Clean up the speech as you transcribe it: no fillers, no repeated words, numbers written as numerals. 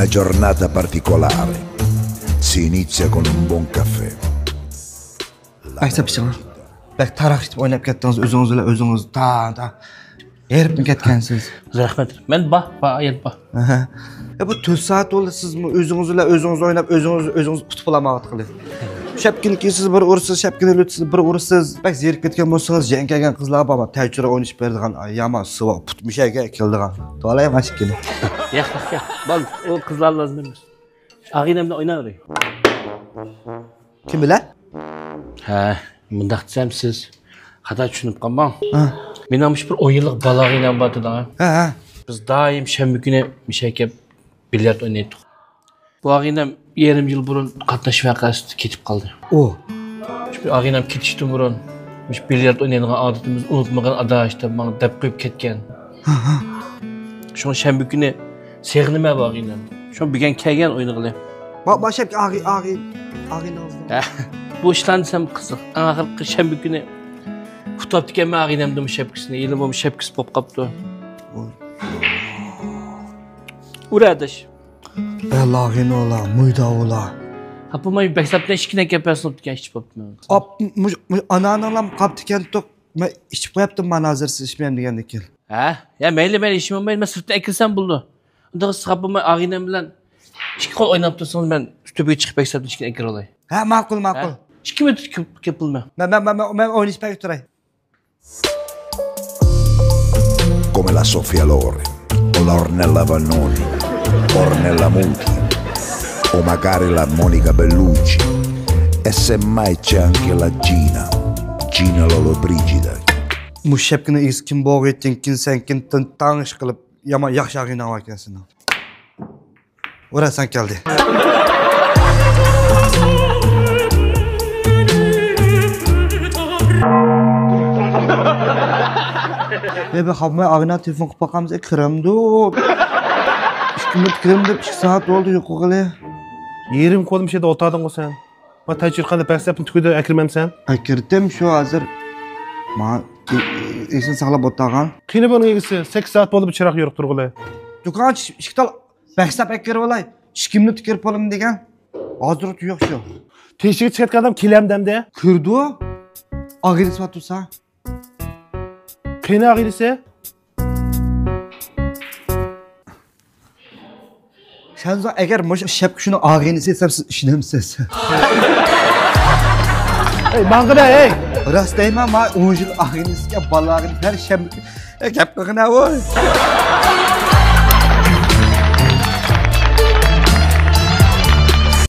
Una giornata particolare. Si inizia con un buon caffè. Aytsa piching. Bak tarix deb o'ynab ketdingiz o'zingiz bilan o'zingiz ta erib ketgansiz. Rahmat. Men ayet ba. Ya bu 4 soat bo'ldi sizmi o'zingiz bilan o'zingiz o'ynab o'zingiz qutib olamoqat qilib. Shapkiniki siz bir ursiz, shapkiniki siz bir ursiz. Bak zerib ketgan bo'lsangiz, jang kelgan qizlar bormi? Tajriba o'ynashib beradigan, yomon sivo putmishaga keldigan. To'lay mashkini. Yo'q. Bal, o qizlar lazım emas. Ag'inamda o'ynayver. Kim bilan? Ha, mundaq desam siz xato tushunib qolmang. Men ham bir 10 yillik balog'inam bor edi. Ha. Biz doim shanba kuni mishaka bilyard o'ynaydik. Bu ag'inam yarim yil burun qatnash vaqasida ketib qoldi. O. Shu ag'inam ketishdan burun mish bilyard o'ynaydigan odatimiz unutmagan adashda menga deb qo'yib ketgan. Shu shanba kuni seg'inma bu ag'inam. Shu bugun kelgan o'ynag'ili. Boshab ag'inazdi. Bu ishlarni desam qiziq. Oxirgi shanba kuni xitob degan ag'inamda mushapkisini, elim bu mushapkis bo'lib qopdi. Uradish. Allah'ın ola, muyda ola. Ha bu may beksapdan ishkina kapasini tutgan ichib qopdim. Ananalam qaptikan to'q. Men ichib qo'yaptim, men hozir siz ichmayman degandek kel. Ha, ya mayli ishim olmaydi, men sirtdan akilsam bo'ldi. Unda qisqapmay ag'inam bilan ikki qo'l o'ynab tursangiz men ustiga chiqib beksapdan ishkina akira olay. Ha, ma'qul. 2 minut kepilma. Men o'ynashmay turay. Come la Sofia Loren, o la Ornella Vannoni, Ornella Muti, o magari la Monica Bellucci, e semmai c'è anche la Gina Lollobrigida. Mushapkini iz kim bo'g'etding, sen kim tanış qilib, yomon yaxshi ag'inam ekansan. O'rasan keldi. Ben hamma ag'ina telefon qilib boqamiz, kiramdi. 2 minut kiramdi, 2 soat oldu yo'qog'ili. Yerim qo'lim sheda o'tarding sen. Men tajriqani baksapni tukida akirmamsan. Akirdim shu hozir. Men esin saqlab o'tirgan. Qiyni buning egisi 8 soat bo'lib chiroq yo'q turg'ili. Do'kon ishkal baksap akirib olay. 2 minut kirib olim degan. Hozir yo'q shu. Teshikka chiqayotgan odam kelamdamda. Kirdi. Ag'ir sotsa. Qiyni ag'irisi? Sen eğer şapk şunu ağrını seçsem siz işlemsiz. Hey bangda hey. Rastlayma ama 10 yıl ağrını ya balağın her şapk. Şapkına var.